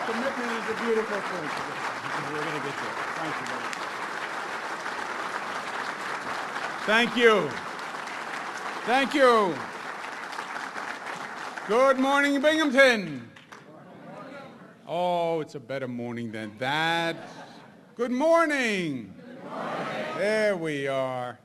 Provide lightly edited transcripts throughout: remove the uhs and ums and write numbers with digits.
Commitment is a beautiful thing. We're going to get there. Thank you, buddy. Thank you. Thank you. Good morning, Binghamton. Oh, it's a better morning than that. Good morning. Good morning. There we are.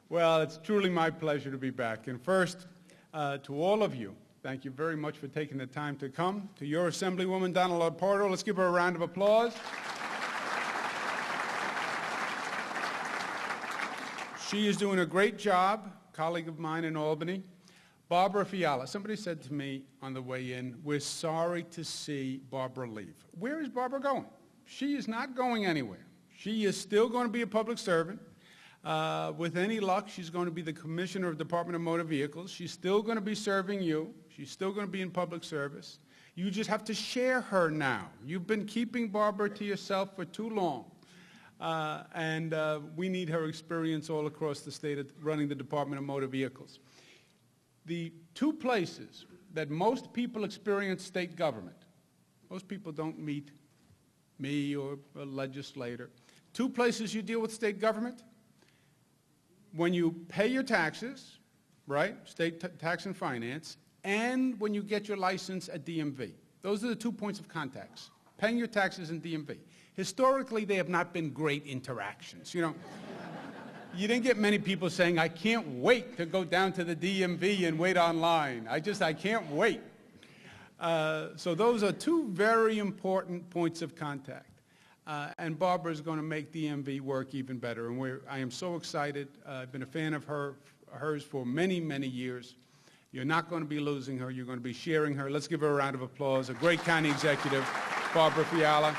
Well, it's truly my pleasure to be back. And first, to all of you, thank you very much for taking the time to come. To your Assemblywoman, Donna Laporto, let's give her a round of applause. She is doing a great job, colleague of mine in Albany. Barbara Fiala, somebody said to me on the way in, we're sorry to see Barbara leave. Where is Barbara going? She is not going anywhere. She is still going to be a public servant. With any luck, she's going to be the Commissioner of Department of Motor Vehicles. She's still going to be serving you. She's still going to be in public service. You just have to share her now. You've been keeping Barbara to yourself for too long. And we need her experience all across the state of running the Department of Motor Vehicles. The two places that most people experience state government, most people don't meet me or a legislator. Two places you deal with state government: when you pay your taxes, right, state tax and finance, and when you get your license at DMV. Those are the 2 points of contacts, paying your taxes and DMV. Historically, they have not been great interactions. You know, you didn't get many people saying, I can't wait to go down to the DMV and wait online. I can't wait. So those are two very important points of contact. And Barbara is going to make DMV work even better. And I am so excited. I've been a fan of hers for many, many years. You're not going to be losing her. You're going to be sharing her. Let's give her a round of applause. A great county executive, Barbara Fiala.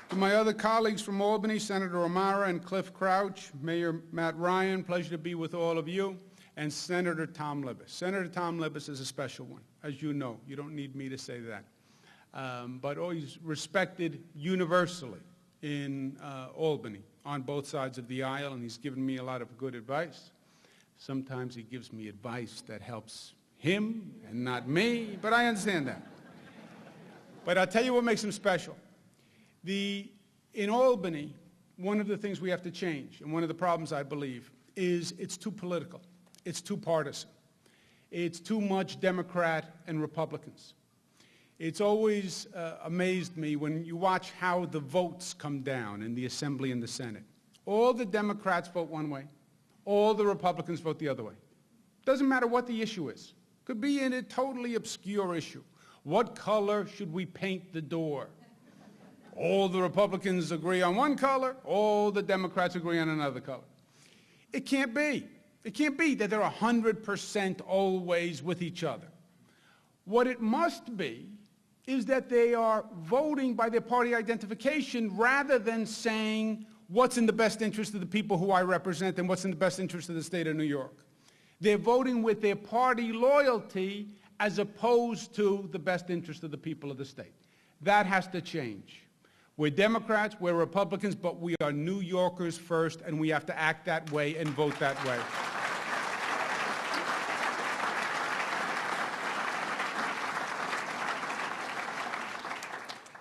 To my other colleagues from Albany, Senator O'Mara and Cliff Crouch, Mayor Matt Ryan, pleasure to be with all of you, and Senator Tom Libous. Senator Tom Libous is a special one, as you know. You don't need me to say that. But always respected universally in Albany on both sides of the aisle, and he's given me a lot of good advice. Sometimes he gives me advice that helps him and not me, but I understand that. But I'll tell you what makes him special. In Albany, one of the things we have to change, and one of the problems, I believe, is it's too political. It's too partisan. It's too much Democrat and Republicans. It's always amazed me when you watch how the votes come down in the Assembly and the Senate. All the Democrats vote one way. All the Republicans vote the other way. Doesn't matter what the issue is. Could be in a totally obscure issue. What color should we paint the door? All the Republicans agree on one color, all the Democrats agree on another color. It can't be. It can't be that they're 100% always with each other. What it must be is that they are voting by their party identification rather than saying what's in the best interest of the people who I represent and what's in the best interest of the state of New York. They're voting with their party loyalty as opposed to the best interest of the people of the state. That has to change. We're Democrats, we're Republicans, but we are New Yorkers first, and we have to act that way and vote that way.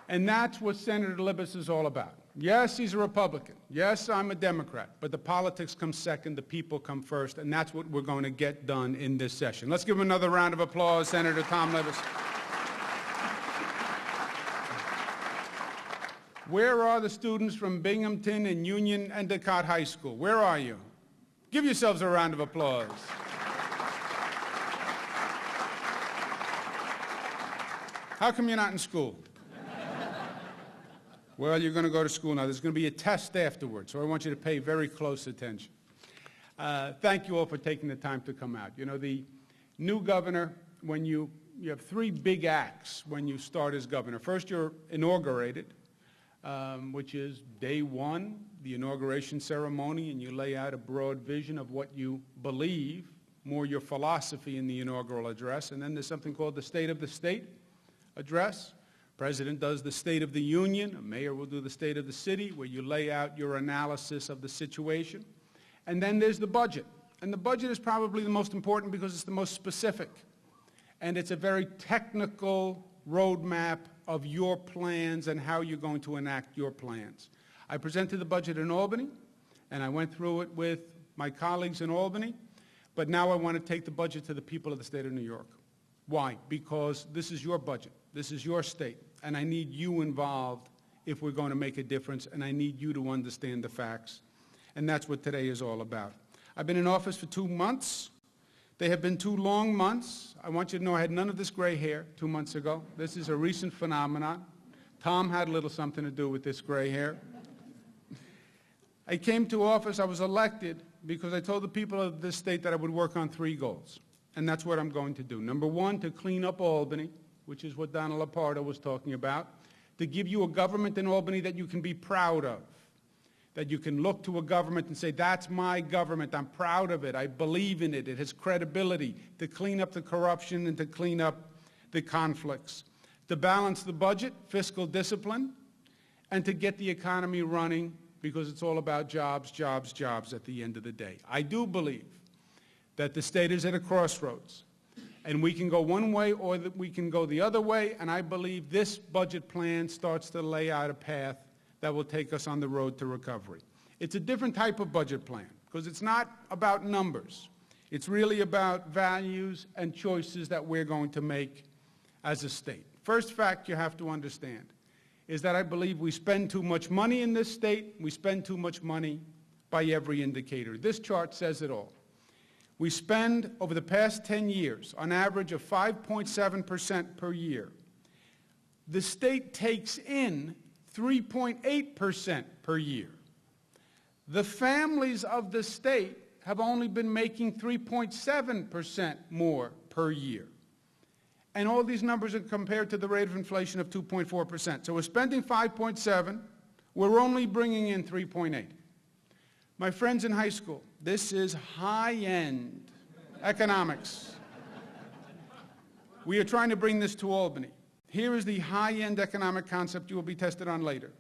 And that's what Senator Libous is all about. Yes, he's a Republican. Yes, I'm a Democrat. But the politics come second, the people come first, and that's what we're going to get done in this session. Let's give him another round of applause, Senator Tom Libous. Where are the students from Binghamton and Union Endicott High School? Where are you? Give yourselves a round of applause. How come you're not in school? Well, you're going to go to school now. There's going to be a test afterwards, so I want you to pay very close attention. Thank you all for taking the time to come out. You know, the new governor, when you have three big acts when you start as governor. First, you're inaugurated, which is day one, the inauguration ceremony, and you lay out a broad vision of what you believe, more your philosophy in the inaugural address. And then there's something called the State of the State address. President does the State of the Union. A mayor will do the State of the City, where you lay out your analysis of the situation. And then there's the budget. And the budget is probably the most important because it's the most specific. and it's a very technical roadmap of your plans and how you're going to enact your plans. I presented the budget in Albany, and I went through it with my colleagues in Albany, but now I want to take the budget to the people of the state of New York. Why? Because this is your budget. This is your state, and I need you involved if we're going to make a difference, and I need you to understand the facts. And that's what today is all about. I've been in office for 2 months. They have been 2 long months. I want you to know I had none of this gray hair 2 months ago. This is a recent phenomenon. Tom had a little something to do with this gray hair. I came to office, I was elected because I told the people of this state that I would work on 3 goals, and that's what I'm going to do. Number 1, to clean up Albany, which is what Donald Lapardo was talking about, to give you a government in Albany that you can be proud of, that you can look to a government and say, that's my government, I'm proud of it, I believe in it, it has credibility, to clean up the corruption and to clean up the conflicts, to balance the budget, fiscal discipline, and to get the economy running, because it's all about jobs, jobs, jobs at the end of the day. I do believe that the state is at a crossroads, and we can go one way or we can go the other way, and I believe this budget plan starts to lay out a path that will take us on the road to recovery. It's a different type of budget plan, because it's not about numbers. It's really about values and choices that we're going to make as a state. First fact you have to understand is that I believe we spend too much money in this state. We spend too much money by every indicator. This chart says it all. We spend, over the past 10 years, on average of 5.7% per year. The state takes in 3.8% per year. The families of the state have only been making 3.7% more per year. And all these numbers are compared to the rate of inflation of 2.4%. So we're spending 5.7, we're only bringing in 3.8. My friends in high school, this is high-end economics. We are trying to bring this to Albany. Here is the high-end economic concept you will be tested on later.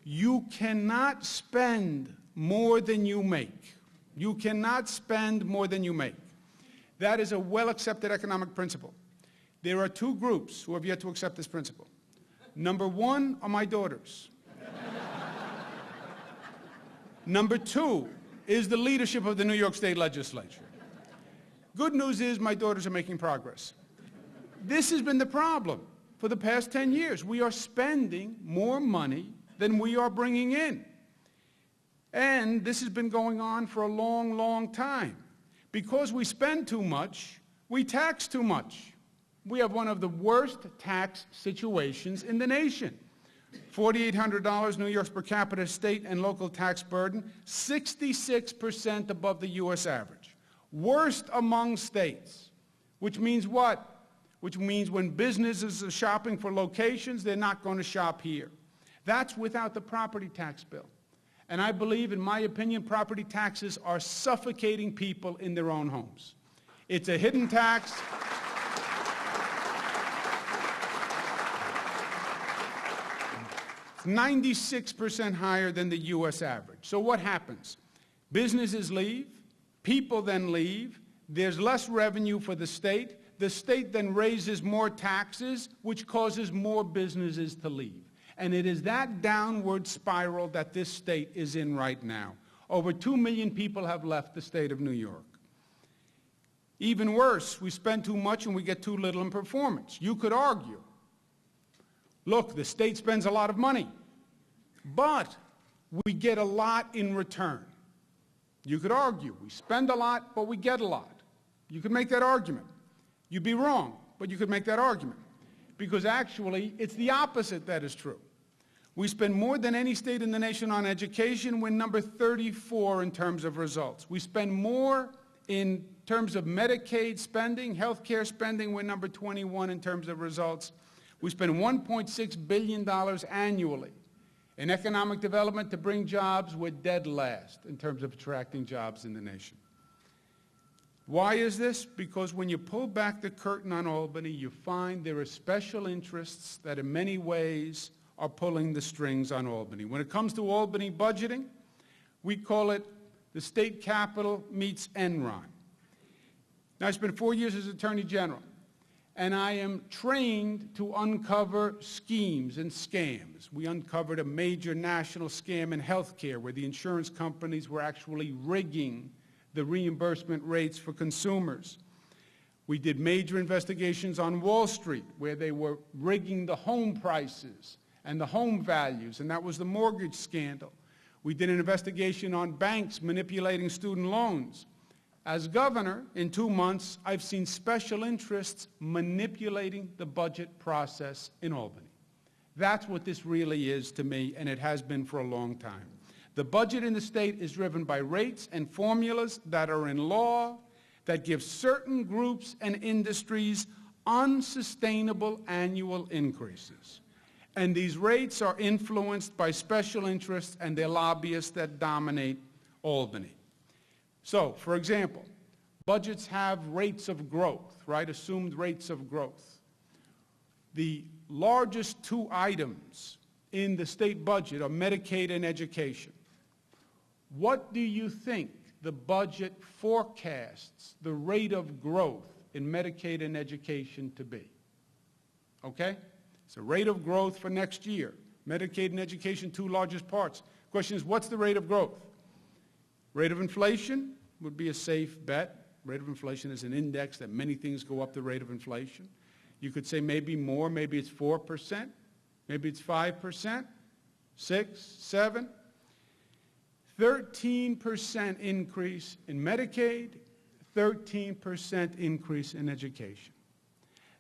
You cannot spend more than you make. You cannot spend more than you make. That is a well-accepted economic principle. There are 2 groups who have yet to accept this principle. Number 1 are my daughters. Number 2 is the leadership of the New York State Legislature. Good news is my daughters are making progress. This has been the problem for the past 10 years. We are spending more money than we are bringing in. And this has been going on for a long, long time. Because we spend too much, we tax too much. We have one of the worst tax situations in the nation. $4,800 New York's per capita state and local tax burden, 66% above the U.S. average. Worst among states, which means what? Which means when businesses are shopping for locations, they're not going to shop here. That's without the property tax bill. And I believe, in my opinion, property taxes are suffocating people in their own homes. It's a hidden tax. 96% higher than the U.S. average. So what happens? Businesses leave, people then leave, there's less revenue for the state then raises more taxes, which causes more businesses to leave. And it is that downward spiral that this state is in right now. Over 2 million people have left the state of New York. Even worse, we spend too much and we get too little in performance. You could argue, look, the state spends a lot of money, but we get a lot in return. You could argue, we spend a lot, but we get a lot. You could make that argument. You'd be wrong, but you could make that argument. Because actually, it's the opposite that is true. We spend more than any state in the nation on education. We're number 34 in terms of results. We spend more in terms of Medicaid spending, health care spending. We're number 21 in terms of results. We spend $1.6 billion annually in economic development to bring jobs. We're dead last in terms of attracting jobs in the nation. Why is this? Because when you pull back the curtain on Albany, you find there are special interests that in many ways are pulling the strings on Albany. When it comes to Albany budgeting, we call it the state capital meets Enron. Now, I spent 4 years as Attorney General, and I am trained to uncover schemes and scams. We uncovered a major national scam in healthcare where the insurance companies were actually rigging the reimbursement rates for consumers. We did major investigations on Wall Street where they were rigging the home prices and the home values, and that was the mortgage scandal. We did an investigation on banks manipulating student loans. As governor, in 2 months, I've seen special interests manipulating the budget process in Albany. That's what this really is to me, and it has been for a long time. The budget in the state is driven by rates and formulas that are in law that give certain groups and industries unsustainable annual increases. And these rates are influenced by special interests and their lobbyists that dominate Albany. So, for example, budgets have rates of growth, right? Assumed rates of growth. The largest 2 items in the state budget are Medicaid and education. What do you think the budget forecasts the rate of growth in Medicaid and education to be? Okay? It's a rate of growth for next year. Medicaid and education, 2 largest parts. Question is, what's the rate of growth? Rate of inflation would be a safe bet. Rate of inflation is an index that many things go up the rate of inflation. You could say maybe more, maybe it's 4%, maybe it's 5%, 6, 7. 13% increase in Medicaid, 13% increase in education.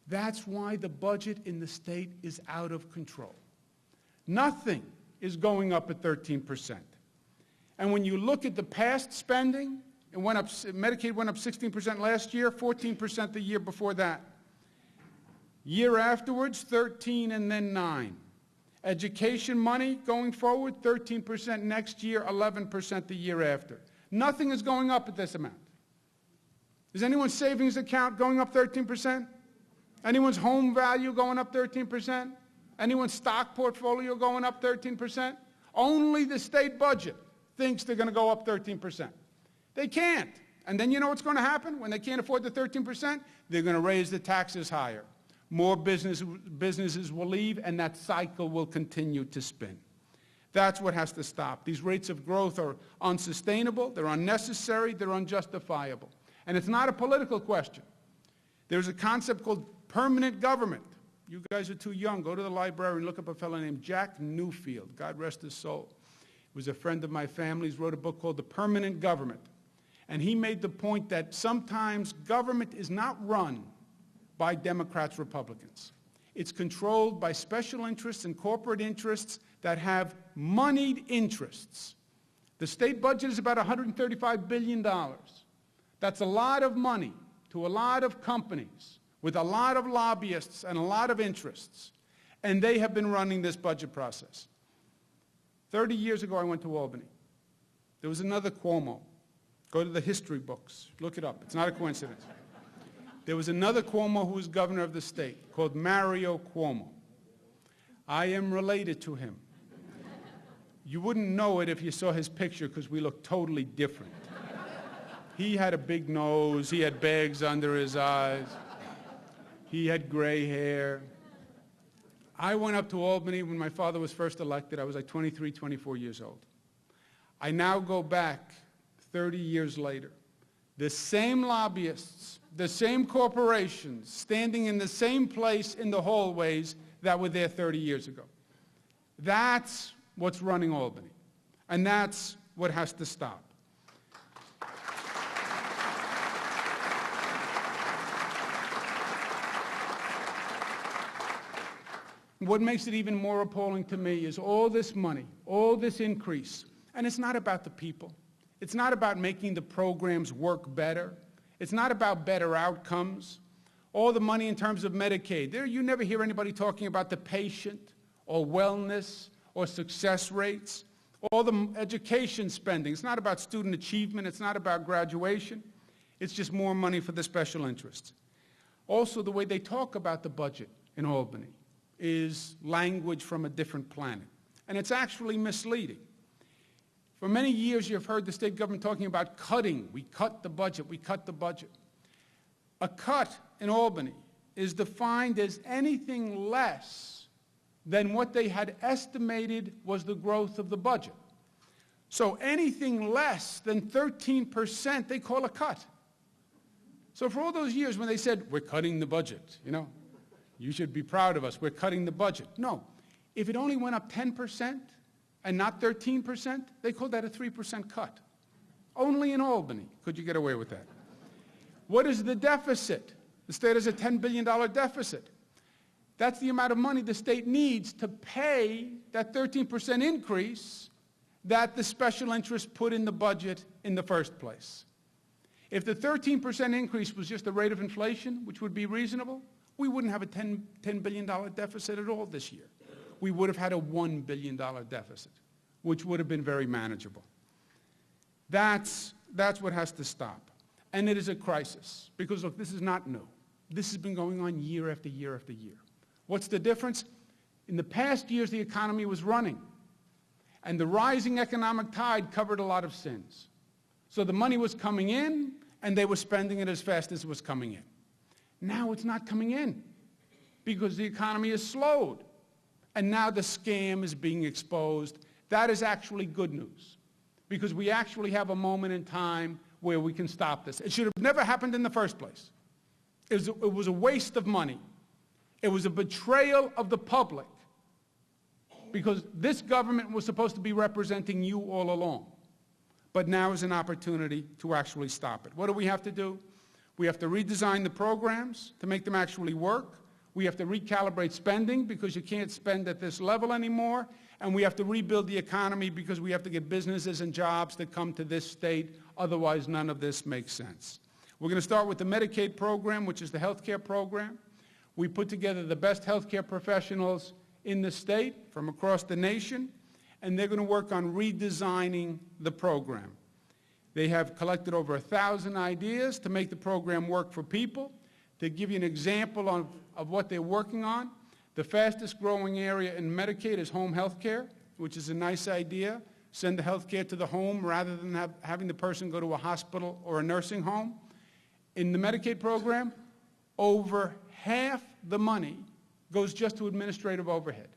That's why the budget in the state is out of control. Nothing is going up at 13%. And when you look at the past spending, it went up, Medicaid went up 16% last year, 14% the year before that. Year afterwards, 13 and then 9. Education money going forward, 13% next year, 11% the year after. Nothing is going up at this amount. Is anyone's savings account going up 13%? Anyone's home value going up 13%? Anyone's stock portfolio going up 13%? Only the state budget thinks they're going to go up 13%. They can't. And then you know what's going to happen when they can't afford the 13%? They're going to raise the taxes higher. More businesses will leave, and that cycle will continue to spin. That's what has to stop. These rates of growth are unsustainable, they're unnecessary, they're unjustifiable. And it's not a political question. There's a concept called permanent government. You guys are too young. Go to the library and look up a fellow named Jack Newfield. God rest his soul. He was a friend of my family's, wrote a book called The Permanent Government. And he made the point that sometimes government is not run by Democrats, Republicans. It's controlled by special interests and corporate interests that have moneyed interests. The state budget is about $135 billion. That's a lot of money to a lot of companies with a lot of lobbyists and a lot of interests. And they have been running this budget process. 30 years ago, I went to Albany. There was another Cuomo. Go to the history books. Look it up. It's not a coincidence. There was another Cuomo who was governor of the state called Mario Cuomo. I am related to him. You wouldn't know it if you saw his picture because we look totally different. He had a big nose. He had bags under his eyes. He had gray hair. I went up to Albany when my father was first elected. I was like 23, 24 years old. I now go back 30 years later. The same lobbyists, the same corporations standing in the same place in the hallways that were there 30 years ago. That's what's running Albany. And that's what has to stop. What makes it even more appalling to me is all this money, all this increase, and it's not about the people. It's not about making the programs work better. It's not about better outcomes. All the money in terms of Medicaid, you never hear anybody talking about the patient or wellness or success rates. All the education spending, it's not about student achievement. It's not about graduation. It's just more money for the special interests. Also, the way they talk about the budget in Albany is language from a different planet. And it's actually misleading. For many years, you've heard the state government talking about cutting. We cut the budget. We cut the budget. A cut in Albany is defined as anything less than what they had estimated was the growth of the budget. So anything less than 13%, they call a cut. So for all those years when they said, we're cutting the budget, you should be proud of us, we're cutting the budget. No, if it only went up 10% and not 13%, they called that a 3% cut. Only in Albany could you get away with that. What is the deficit? The state has a $10 billion deficit. That's the amount of money the state needs to pay that 13% increase that the special interest put in the budget in the first place. If the 13% increase was just the rate of inflation, which would be reasonable, we wouldn't have a $10 billion deficit at all this year. We would have had a $1 billion deficit, which would have been very manageable. That's what has to stop. And it is a crisis, because look, this is not new. This has been going on year after year after year. What's the difference? In the past years, the economy was running, and the rising economic tide covered a lot of sins. So the money was coming in, and they were spending it as fast as it was coming in. Now it's not coming in, because the economy is slowed, and now the scam is being exposed. That is actually good news, because we actually have a moment in time where we can stop this. It should have never happened in the first place. It was a waste of money. It was a betrayal of the public, because this government was supposed to be representing you all along. But now is an opportunity to actually stop it. What do we have to do? We have to redesign the programs to make them actually work. We have to recalibrate spending, because you can't spend at this level anymore. And we have to rebuild the economy, because we have to get businesses and jobs that come to this state. Otherwise, none of this makes sense. We're going to start with the Medicaid program, which is the health care program. We put together the best health care professionals in the state from across the nation, and they're going to work on redesigning the program. They have collected over 1,000 ideas to make the program work for people. To give you an example of what they're working on, the fastest growing area in Medicaid is home health care, which is a nice idea. Send the health care to the home rather than having the person go to a hospital or a nursing home. In the Medicaid program, over half the money goes just to administrative overhead.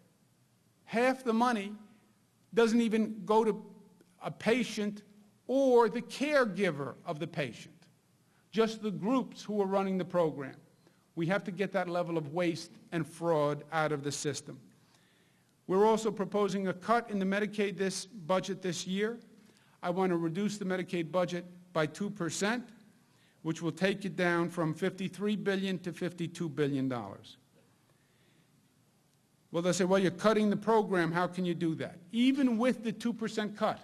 Half the money doesn't even go to a patient or the caregiver of the patient, just the groups who are running the program. We have to get that level of waste and fraud out of the system. We're also proposing a cut in the Medicaid budget this year. I want to reduce the Medicaid budget by 2%, which will take it down from $53 billion to $52 billion. Well, they'll say, well, you're cutting the program. How can you do that? Even with the 2% cut,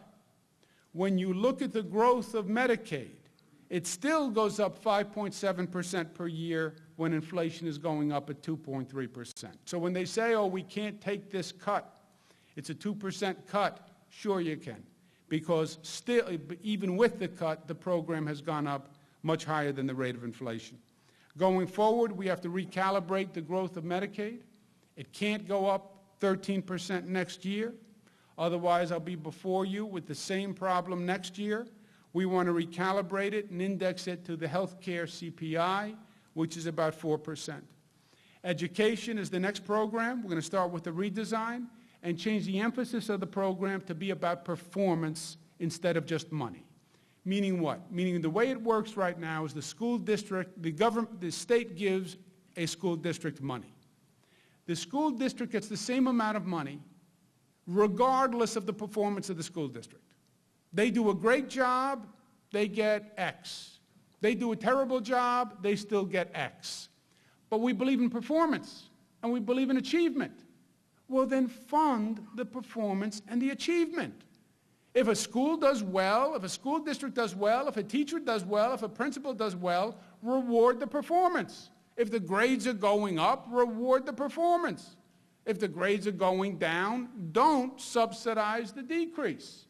when you look at the growth of Medicaid, it still goes up 5.7% per year when inflation is going up at 2.3%. So when they say, oh, we can't take this cut, it's a 2% cut, sure you can. Because still, even with the cut, the program has gone up much higher than the rate of inflation. Going forward, we have to recalibrate the growth of Medicaid. It can't go up 13% next year. Otherwise, I'll be before you with the same problem next year. We want to recalibrate it and index it to the health care CPI, which is about 4%. Education is the next program. We're going to start with the redesign and change the emphasis of the program to be about performance instead of just money. Meaning what? Meaning the way it works right now is the school district, the state gives a school district money. The school district gets the same amount of money regardless of the performance of the school district. They do a great job, they get X. They do a terrible job, they still get X. But we believe in performance, and we believe in achievement. Well, then fund the performance and the achievement. If a school does well, if a school district does well, if a teacher does well, if a principal does well, reward the performance. If the grades are going up, reward the performance. If the grades are going down, don't subsidize the decrease.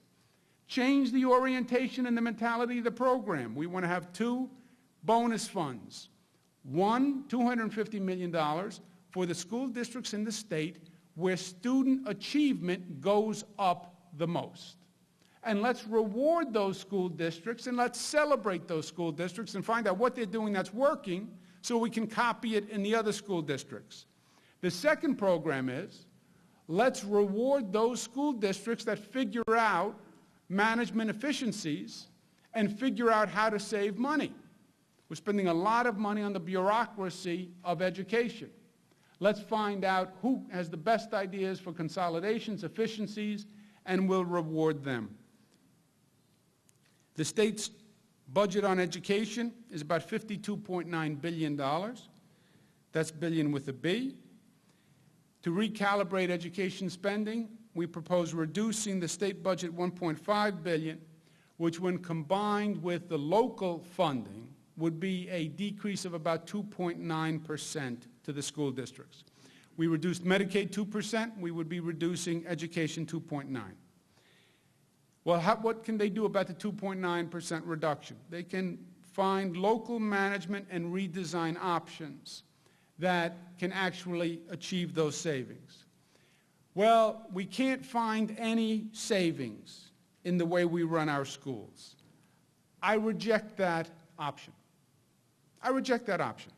Change the orientation and the mentality of the program. We want to have two bonus funds. One, $250 million for the school districts in the state where student achievement goes up the most. And let's reward those school districts and let's celebrate those school districts and find out what they're doing that's working so we can copy it in the other school districts. The second program is, let's reward those school districts that figure out management efficiencies and figure out how to save money. We're spending a lot of money on the bureaucracy of education. Let's find out who has the best ideas for consolidations, efficiencies, and we'll reward them. The state's budget on education is about $52.9 billion. That's billion with a B. To recalibrate education spending, we propose reducing the state budget $1.5 billion, which when combined with the local funding would be a decrease of about 2.9% to the school districts. We reduced Medicaid 2%, we would be reducing education 2.9%. Well, what can they do about the 2.9% reduction? They can find local management and redesign options that can actually achieve those savings. Well, we can't find any savings in the way we run our schools. I reject that option. I reject that option.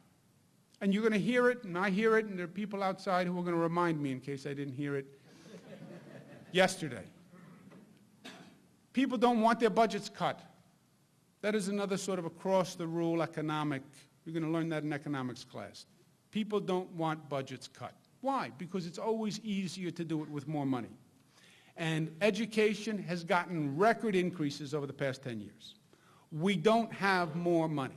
And you're going to hear it, and I hear it, and there are people outside who are going to remind me in case I didn't hear it yesterday. People don't want their budgets cut. That is another sort of across-the-rule economic. You're going to learn that in economics class. People don't want budgets cut. Why? Because it's always easier to do it with more money. And education has gotten record increases over the past 10 years. We don't have more money.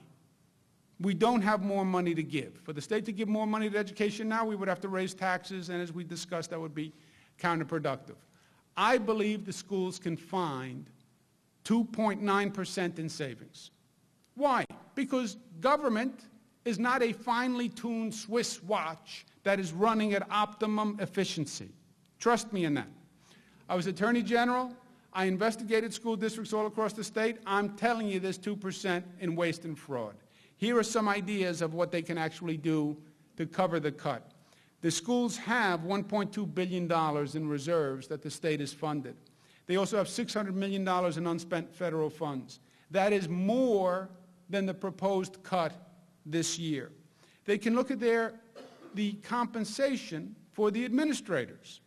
We don't have more money to give. For the state to give more money to education now, we would have to raise taxes, and as we discussed, that would be counterproductive. I believe the schools can find 2.9% in savings. Why? Because government is not a finely tuned Swiss watch that is running at optimum efficiency. Trust me in that. I was Attorney General. I investigated school districts all across the state. I'm telling you there's 2% in waste and fraud. Here are some ideas of what they can actually do to cover the cut. The schools have $1.2 billion in reserves that the state has funded. They also have $600 million in unspent federal funds. That is more than the proposed cut this year. They can look at the compensation for the administrators.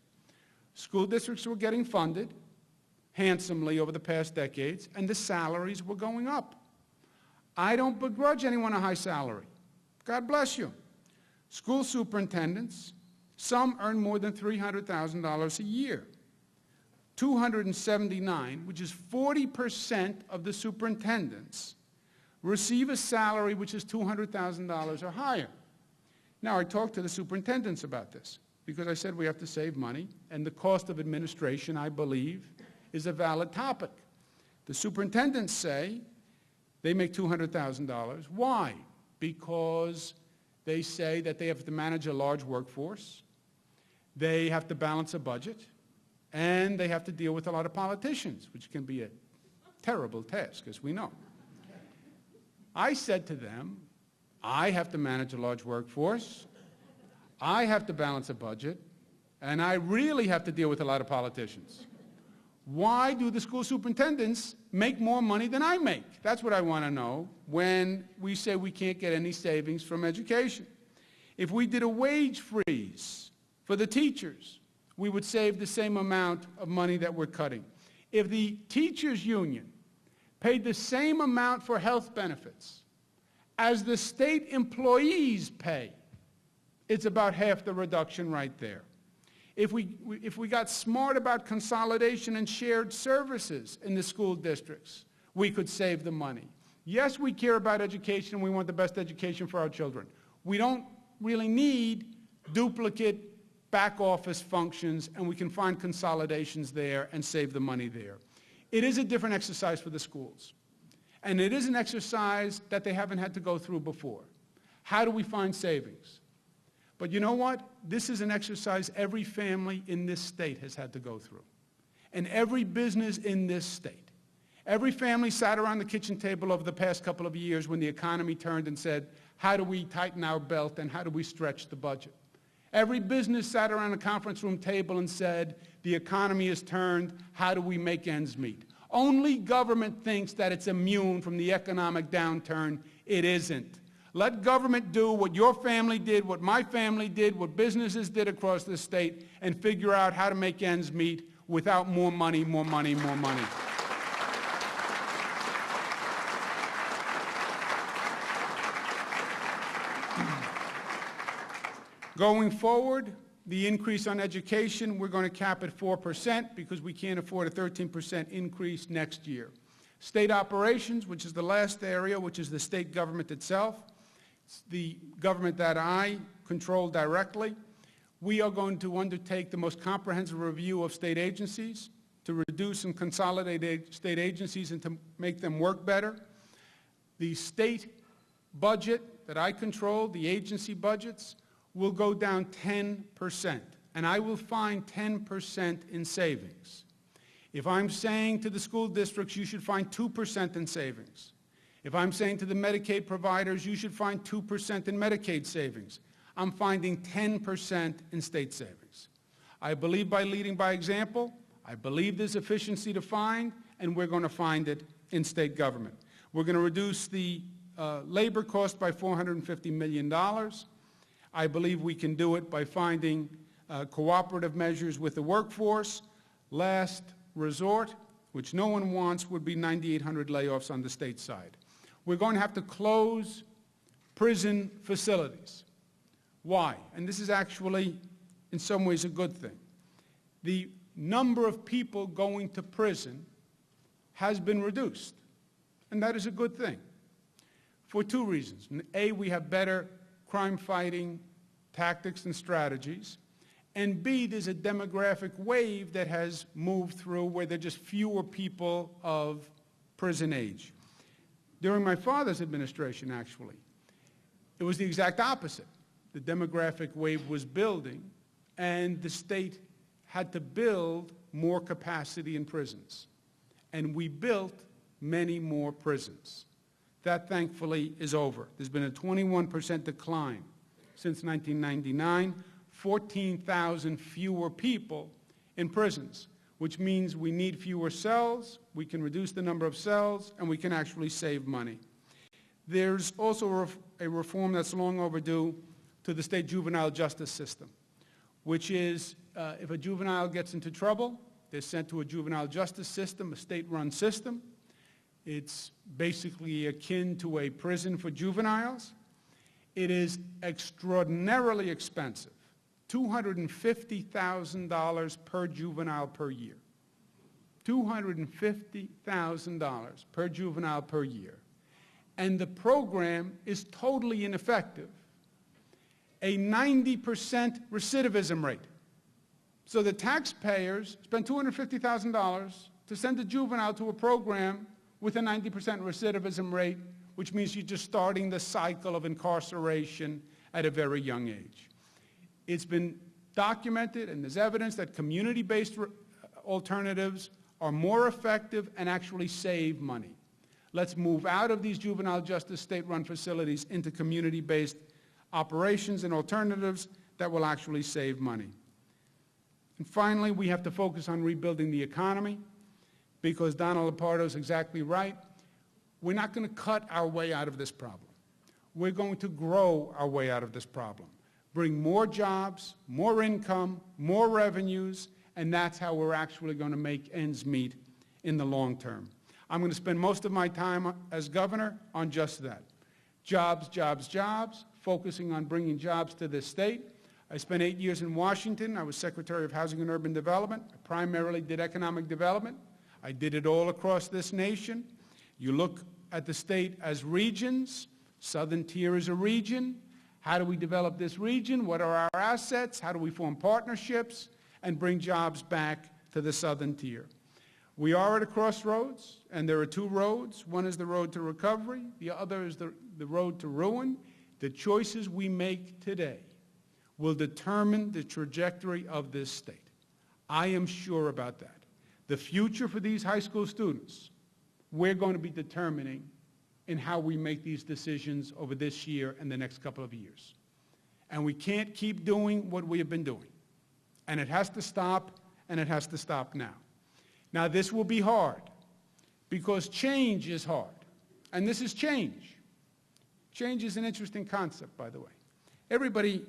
School districts were getting funded handsomely over the past decades, and the salaries were going up. I don't begrudge anyone a high salary. God bless you. School superintendents, some earn more than $300,000 a year. 279, which is 40% of the superintendents, receive a salary which is $200,000 or higher. Now, I talked to the superintendents about this because I said we have to save money, and the cost of administration, I believe, is a valid topic. The superintendents say they make $200,000. Why? Because they say that they have to manage a large workforce, they have to balance a budget, and they have to deal with a lot of politicians, which can be a terrible task, as we know. I said to them, I have to manage a large workforce, I have to balance a budget, and I really have to deal with a lot of politicians. Why do the school superintendents make more money than I make? That's what I want to know when we say we can't get any savings from education. If we did a wage freeze for the teachers, we would save the same amount of money that we're cutting. If the teachers' union paid the same amount for health benefits as the state employees pay, it's about half the reduction right there. If we got smart about consolidation and shared services in the school districts, we could save the money. Yes, we care about education and we want the best education for our children. We don't really need duplicate back office functions, and we can find consolidations there and save the money there. It is a different exercise for the schools. And it is an exercise that they haven't had to go through before. How do we find savings? But you know what? This is an exercise every family in this state has had to go through. And every business in this state. Every family sat around the kitchen table over the past couple of years when the economy turned and said, how do we tighten our belt and how do we stretch the budget? Every business sat around a conference room table and said, the economy has turned, how do we make ends meet? Only government thinks that it's immune from the economic downturn. It isn't. Let government do what your family did, what my family did, what businesses did across this state, and figure out how to make ends meet without more money, more money, more money. Going forward, the increase on education, we're going to cap at 4% because we can't afford a 13% increase next year. State operations, which is the last area, which is the state government itself, it's the government that I control directly. We are going to undertake the most comprehensive review of state agencies to reduce and consolidate state agencies and to make them work better. The state budget that I control, the agency budgets, will go down 10%, and I will find 10% in savings. If I'm saying to the school districts, you should find 2% in savings. If I'm saying to the Medicaid providers, you should find 2% in Medicaid savings, I'm finding 10% in state savings. I believe by leading by example. I believe there's efficiency to find, and we're going to find it in state government. We're going to reduce the labor cost by $450 million. I believe we can do it by finding cooperative measures with the workforce. Last resort, which no one wants, would be 9,800 layoffs on the state side. We're going to have to close prison facilities. Why? And this is actually, in some ways, a good thing. The number of people going to prison has been reduced, and that is a good thing for two reasons. A, we have better crime-fighting tactics and strategies, and B, there's a demographic wave that has moved through where there are just fewer people of prison age. During my father's administration, actually, it was the exact opposite. The demographic wave was building, and the state had to build more capacity in prisons. And we built many more prisons. That, thankfully, is over. There's been a 21% decline since 1999, 14,000 fewer people in prisons, which means we need fewer cells, we can reduce the number of cells, and we can actually save money. There's also a reform that's long overdue to the state juvenile justice system, which is if a juvenile gets into trouble, they're sent to a juvenile justice system, a state-run system. It's basically akin to a prison for juveniles. It is extraordinarily expensive, $250,000 per juvenile per year. $250,000 per juvenile per year. And the program is totally ineffective. A 90% recidivism rate. So the taxpayers spend $250,000 to send a juvenile to a program with a 90% recidivism rate, which means you're just starting the cycle of incarceration at a very young age. It's been documented, and there's evidence that community-based alternatives are more effective and actually save money. Let's move out of these juvenile justice state-run facilities into community-based operations and alternatives that will actually save money. And finally, we have to focus on rebuilding the economy, because Donald Lepardo is exactly right. We're not going to cut our way out of this problem. We're going to grow our way out of this problem. Bring more jobs, more income, more revenues, and that's how we're actually going to make ends meet in the long term. I'm going to spend most of my time as governor on just that. Jobs, jobs, jobs, focusing on bringing jobs to this state. I spent 8 years in Washington. I was Secretary of Housing and Urban Development. I primarily did economic development. I did it all across this nation. You look at the state as regions. Southern tier is a region. How do we develop this region? What are our assets? How do we form partnerships and bring jobs back to the southern tier? We are at a crossroads, and there are two roads. One is the road to recovery. The other is the road to ruin. The choices we make today will determine the trajectory of this state. I am sure about that. The future for these high school students, we're going to be determining in how we make these decisions over this year and the next couple of years. And we can't keep doing what we have been doing. And it has to stop, and it has to stop now. Now, this will be hard, because change is hard. And this is change. Change is an interesting concept, by the way. Everybody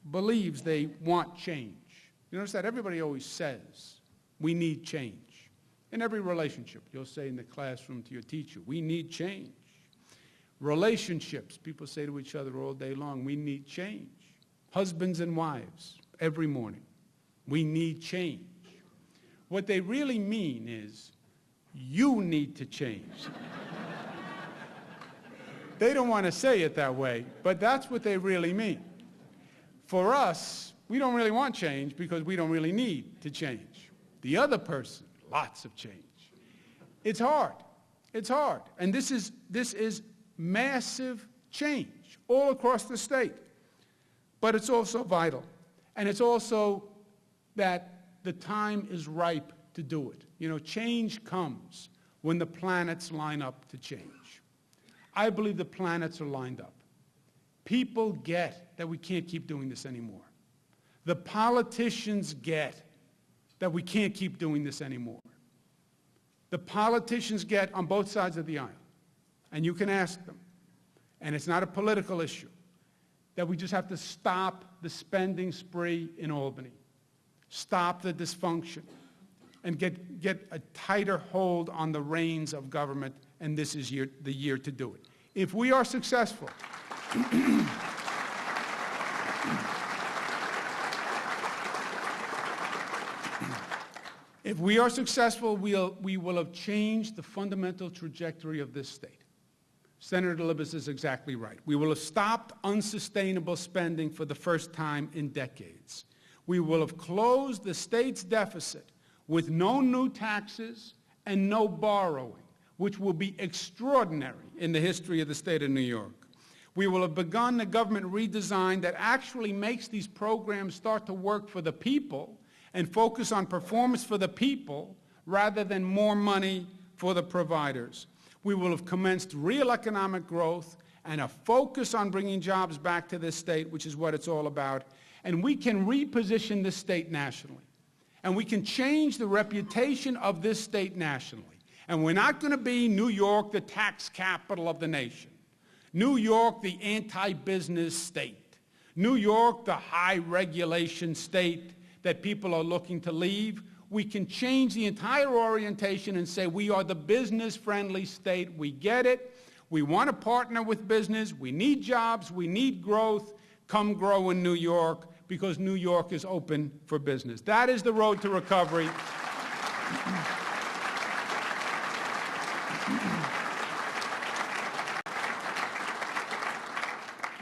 believes they want change. You notice that everybody always says, we need change. In every relationship, you'll say in the classroom to your teacher, we need change. Relationships, people say to each other all day long, we need change. Husbands and wives, every morning, we need change. What they really mean is, you need to change. They don't want to say it that way, but that's what they really mean. For us, we don't really want change because we don't really need to change. The other person, lots of change. It's hard. It's hard. And this is massive change all across the state. But it's also vital. And it's also that the time is ripe to do it. You know, change comes when the planets line up to change. I believe the planets are lined up. People get that we can't keep doing this anymore. The politicians get that we can't keep doing this anymore. The politicians get on both sides of the aisle, and you can ask them, and it's not a political issue, that we just have to stop the spending spree in Albany, stop the dysfunction, and get a tighter hold on the reins of government, and this is the year to do it. If we are successful, if we are successful, we will have changed the fundamental trajectory of this state. Senator Libous is exactly right. We will have stopped unsustainable spending for the first time in decades. We will have closed the state's deficit with no new taxes and no borrowing, which will be extraordinary in the history of the state of New York. We will have begun the government redesign that actually makes these programs start to work for the people and focus on performance for the people rather than more money for the providers. We will have commenced real economic growth and a focus on bringing jobs back to this state, which is what it's all about. And we can reposition this state nationally. And we can change the reputation of this state nationally. And we're not going to be New York, the tax capital of the nation. New York, the anti-business state. New York, the high-regulation state that people are looking to leave. We can change the entire orientation and say we are the business-friendly state. We get it. We want to partner with business. We need jobs. We need growth. Come grow in New York because New York is open for business. That is the road to recovery.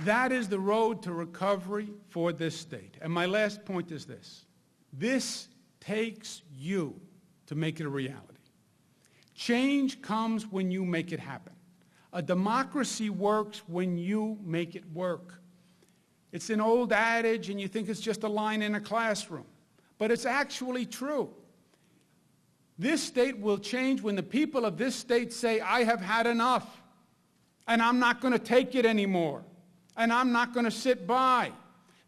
That is the road to recovery for this state. And my last point is this. This takes you to make it a reality. Change comes when you make it happen. A democracy works when you make it work. It's an old adage, and you think it's just a line in a classroom. But it's actually true. This state will change when the people of this state say, I have had enough, and I'm not going to take it anymore, and I'm not going to sit by.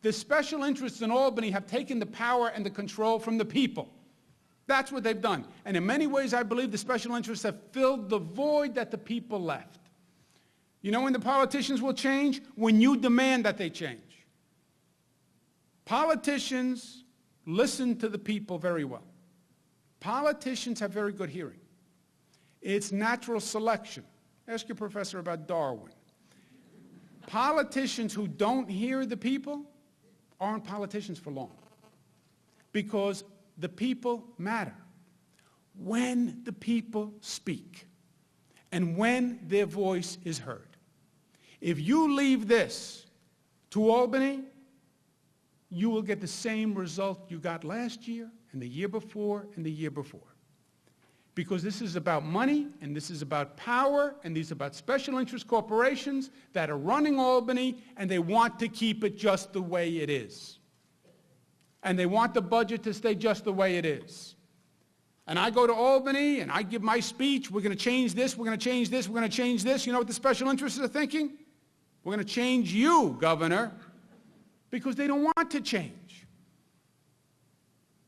The special interests in Albany have taken the power and the control from the people. That's what they've done. And in many ways, I believe the special interests have filled the void that the people left. You know when the politicians will change? When you demand that they change. Politicians listen to the people very well. Politicians have very good hearing. It's natural selection. Ask your professor about Darwin. Politicians who don't hear the people aren't politicians for long because the people matter. When the people speak and when their voice is heard. If you leave this to Albany, you will get the same result you got last year and the year before and the year before. Because this is about money, and this is about power, and these are about special interest corporations that are running Albany, and they want to keep it just the way it is. And they want the budget to stay just the way it is. And I go to Albany, and I give my speech, we're going to change this, we're going to change this, we're going to change this. You know what the special interests are thinking? We're going to change you, Governor, because they don't want to change.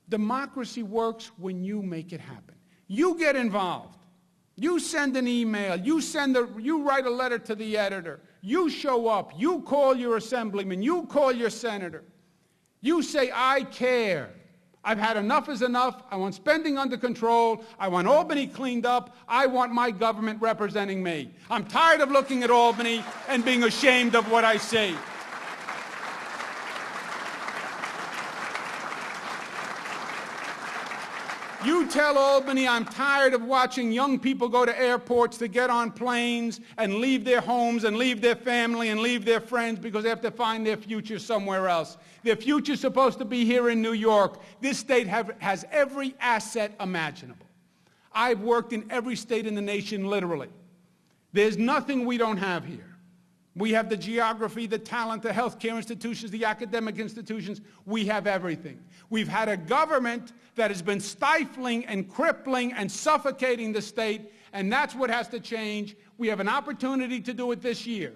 Democracy works when you make it happen. You get involved. You send an email. You write a letter to the editor. You show up. You call your assemblyman. You call your senator. You say, I care. I've had enough is enough. I want spending under control. I want Albany cleaned up. I want my government representing me. I'm tired of looking at Albany and being ashamed of what I see. You tell Albany, I'm tired of watching young people go to airports to get on planes and leave their homes and leave their family and leave their friends because they have to find their future somewhere else. Their future's supposed to be here in New York. This state has every asset imaginable. I've worked in every state in the nation, literally. There's nothing we don't have here. We have the geography, the talent, the healthcare institutions, the academic institutions. We have everything. We've had a government that has been stifling and crippling and suffocating the state, and that's what has to change. We have an opportunity to do it this year.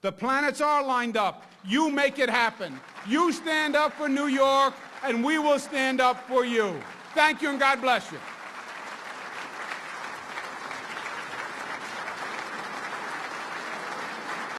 The planets are lined up. You make it happen. You stand up for New York, and we will stand up for you. Thank you, and God bless you.